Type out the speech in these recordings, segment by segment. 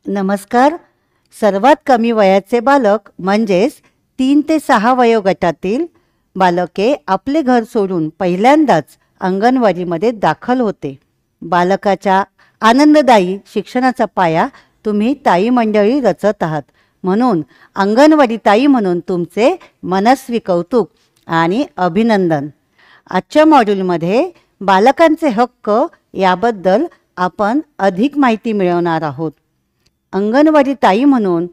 नमस्कार. सर्वात कमी वयाचे बालक म्हणजेच 3 ते 6 वयोगटातील बालके आपले घर सोडून पहिल्यांदाच अंगणवाडीमध्ये दाखल होते. बालकाच्या आनंददायी शिक्षणाचा पाया तुम्ही ताई मंडळी रचत आहात. म्हणून अंगणवाडी ताई म्हणून तुमचे मनस्वी कौतुक आणि अभिनंदन. आजच्या मॉड्यूलमध्ये बालकांचे हक्क याबद्दल आपण अधिक माहिती मिळवणार आहोत. अंगणवाडी ताई म्हणून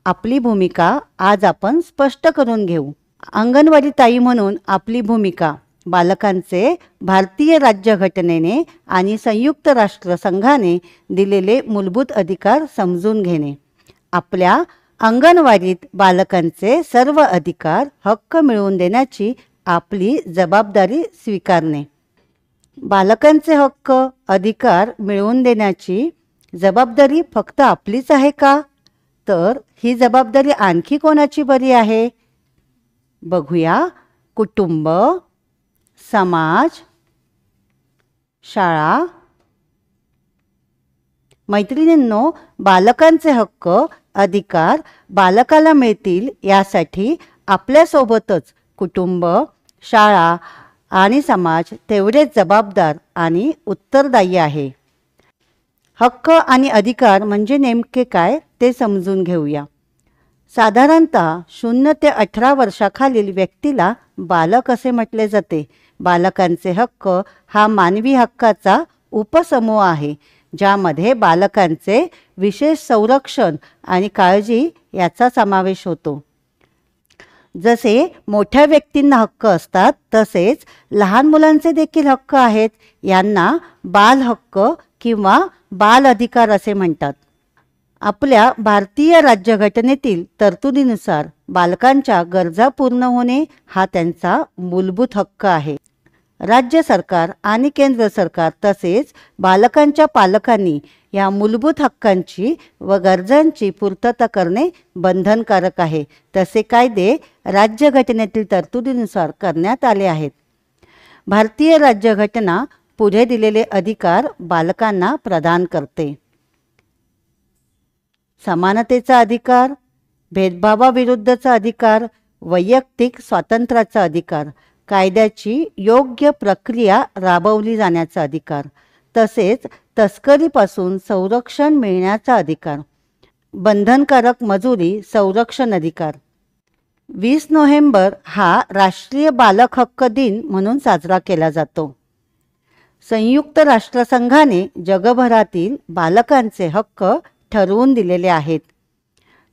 आपली भूमिका आज आपण स्पष्ट करून घेऊ. अंगणवाडी ताई म्हणून आपली भूमिका बालकांचे भारतीय राज्यघटनेने आणि संयुक्त राष्ट्र संघाने दिलेले मूलभूत अधिकार समजून घेणे. आपल्या अंगणवाडीत बालकांचे सर्व अधिकार हक्क मिळवून देण्याची आपली जबाबदारी स्वीकारणे. बालकांचे हक्क अधिकार मिळवून देण्याची जबाबदारी फक्त आपलीच आहे का? तर ही जबाबदारी आणखी कोणाची बरी आहे? बघूया. कुटुंब, समाज, शाळा. मैत्रिणींनो, बालकांचे हक्क अधिकार बालकाला मिळतील यासाठी आपल्यासोबतच कुटुंब, शाळा आणि समाज तेवढेच जबाबदार आणि उत्तरदायी आहे. हक्क आणि अधिकार म्हणजे नेमके काय ते समजून घेऊया. साधारणतः 0 ते 18 वर्षाखालील व्यक्तीला बालक असे म्हटले जाते. बालकांचे हक्क हा मानवी हक्काचा उपसमूह आहे, ज्यामध्ये बालकांचे विशेष संरक्षण आणि काळजी याचा समावेश होतो. जसे मोठ्या व्यक्तींना हक्क असतात, तसेच लहान मुलांचे देखील हक्क आहेत. यांना बाल हक्क किंवा बाल अधिकार असे म्हणतात. आपल्या भारतीय राज्यघटनेतील तरतुदीनुसार बालकांच्या गरजा पूर्ण होणे हा त्यांचा मूलभूत हक्क आहे. राज्य सरकार आणि केंद्र सरकार तसेच बालकांच्या पालकांनी या मूलभूत हक्कांची व गरजांची पूर्तता करणे बंधनकारक आहे. तसे कायदे राज्यघटनेतील तरतुदीनुसार करण्यात आले आहेत. भारतीय राज्यघटना पुढे दिलेले अधिकार बालकांना प्रदान करते. समानतेचा अधिकार, भेदभावाविरुद्धचा अधिकार, वैयक्तिक स्वातंत्र्याचा अधिकार, कायद्याची योग्य प्रक्रिया राबवली जाण्याचा अधिकार, तसेच तस्करीपासून संरक्षण मिळण्याचा अधिकार, बंधनकारक मजुरी संरक्षण अधिकार. 20 नोव्हेंबर हा राष्ट्रीय बालक हक्क दिन म्हणून साजरा केला जातो. संयुक्त राष्ट्रसंघाने जगभरातील बालकांचे हक्क ठरवून दिलेले आहेत.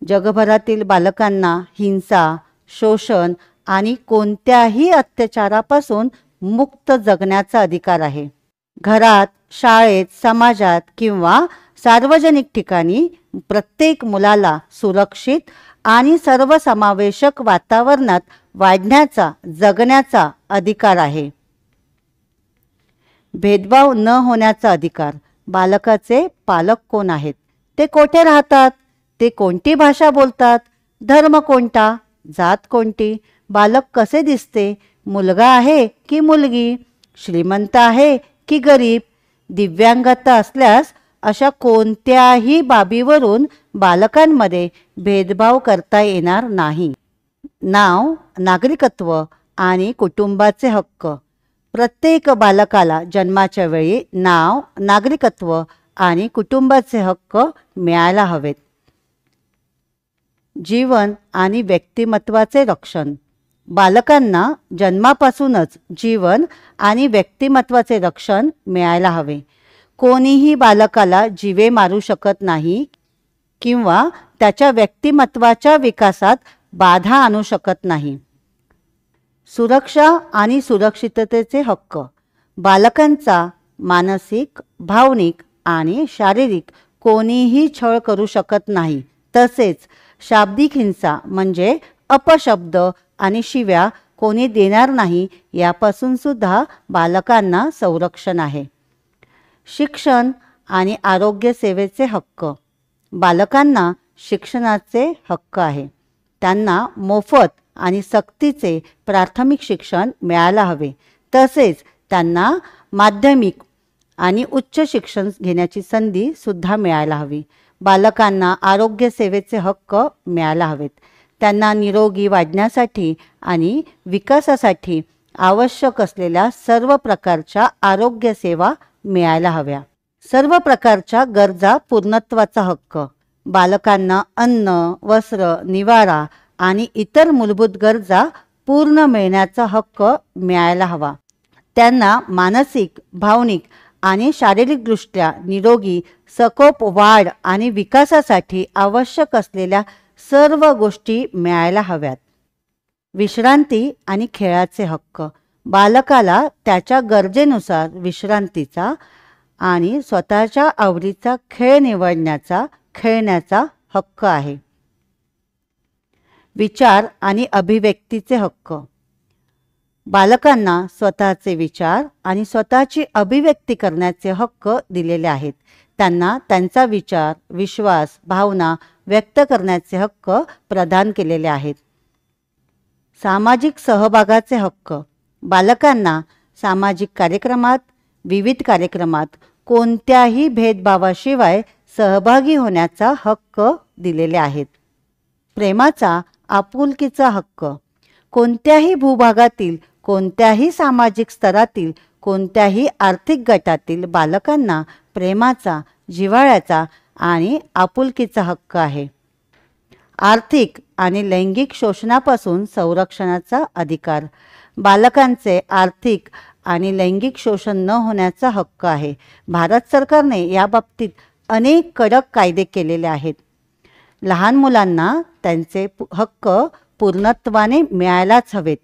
जगभरातील बालकांना हिंसा, शोषण आणि कोणत्याही अत्याचारापासून मुक्त जगण्याचा अधिकार आहे. घरात, शाळेत, समाजात किंवा सार्वजनिक ठिकाणी प्रत्येक मुलाला सुरक्षित आणि सर्वसमावेशक वातावरणात वाढण्याचा, जगण्याचा अधिकार आहे. भेदभाव न होण्याचा अधिकार. बालकाचे पालक कोण आहेत? ते कोठे राहतात? ते कोणती भाषा बोलतात? धर्म कोणता? जात कोणती? बालक कसे दिसते? मुलगा आहे की मुलगी? श्रीमंत आहे की गरीब? दिव्यांगता असल्यास अशा कोणत्याही बाबीवरून बालकांमध्ये भेदभाव करता येणार नाही. नाव, नागरिकत्व आणि कुटुंबाचे हक्क. प्रत्येक बालकाला जन्माच्या वेळी नाव, नागरिकत्व आणि कुटुंबाचे हक्क मिळायला हवेत. जीवन आणि व्यक्तिमत्वाचे रक्षण. बालकांना जन्मापासूनच जीवन आणि व्यक्तिमत्वाचे रक्षण मिळायला हवे. कोणीही बालकाला जीवे मारू शकत नाही किंवा त्याच्या व्यक्तिमत्वाच्या विकासात बाधा आणू शकत नाही. सुरक्षा आणि सुरक्षिततेचे हक्क. बालकांचा मानसिक, भावनिक आणि शारीरिक कोणीही छळ करू शकत नाही. तसेच शाब्दिक हिंसा म्हणजे अपशब्द आणि शिव्या कोणी देणार नाही यापासून सुद्धा बालकांना संरक्षण आहे. शिक्षण आणि आरोग्य सेवेचे हक्क. बालकांना शिक्षणाचे हक्क आहे. त्यांना मोफत आणि सक्तीचे प्राथमिक शिक्षण मिळायला हवे. तसेच त्यांना माध्यमिक आणि उच्च शिक्षण घेण्याची संधी सुद्धा मिळायला हवी. बालकांना आरोग्य सेवेचे हक्क मिळायला हवेत. त्यांना निरोगी वाढण्यासाठी आणि विकासासाठी आवश्यक असलेल्या सर्व प्रकारच्या आरोग्य सेवा मिळायला हव्या. सर्व प्रकारच्या गरजा पूर्णत्वाचा हक्क. बालकांना अन्न, वस्त्र, निवारा आणि इतर मूलभूत गरजा पूर्ण मिळण्याचा हक्क मिळायला हवा. त्यांना मानसिक, भावनिक आणि शारीरिकदृष्ट्या निरोगी सकोप वाढ आणि विकासासाठी आवश्यक असलेल्या सर्व गोष्टी मिळायला हव्यात. विश्रांती आणि खेळाचे हक्क. बालकाला त्याच्या गरजेनुसार विश्रांतीचा आणि स्वतःच्या आवडीचा खेळ निवडण्याचा, खेळण्याचा हक्क आहे. विचार आणि अभिव्यक्तीचे हक्क. बालकांना स्वतःचे विचार आणि स्वतःची अभिव्यक्ती करण्याचे हक्क दिलेले आहेत. त्यांना त्यांचा विचार, विश्वास, भावना व्यक्त करण्याचे हक्क प्रदान केलेले आहेत. सामाजिक सहभागाचे हक्क. बालकांना सामाजिक कार्यक्रमात, विविध कार्यक्रमात कोणत्याही भेदभावाशिवाय सहभागी होण्याचा हक्क दिलेले आहेत. प्रेमाचा, आपुलकीचा हक्क. कोणत्याही भूभागातील, कोणत्याही सामाजिक स्तरातील, कोणत्याही आर्थिक गटातील बालकांना प्रेमाचा, जिव्हाळ्याचा आणि आपुलकीचा हक्क आहे. आर्थिक आणि लैंगिक शोषणापासून संरक्षणाचा अधिकार. बालकांचे आर्थिक आणि लैंगिक शोषण न होण्याचा हक्क आहे. भारत सरकारने याबाबतीत अनेक कडक कायदे केलेले आहेत. लहान मुलांना त्यांचे हक्क पूर्णत्वाने मिळायलाच हवेत.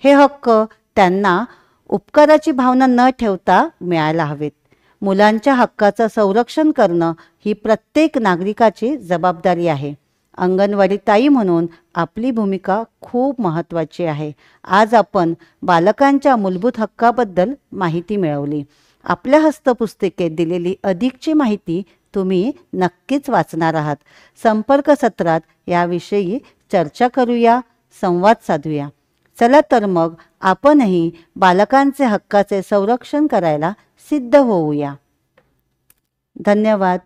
हे हक्क त्यांना उपकाराची भावना न ठेवता मिळायला हवेत. मुलांच्या हक्काचं संरक्षण करणं ही प्रत्येक नागरिकाची जबाबदारी आहे. अंगणवाडी ताई म्हणून आपली भूमिका खूप महत्त्वाची आहे. आज आपण बालकांच्या मूलभूत हक्काबद्दल माहिती मिळवली. आपल्या हस्तपुस्तिकेत दिलेली अधिकची माहिती तुम्ही नक्कीच वाचणार आहात. संपर्क सत्रात याविषयी चर्चा करूया, संवाद साधूया. चला तर मग आपणही बालकांचे हक्काचे संरक्षण करायला सिद्ध होऊया. धन्यवाद.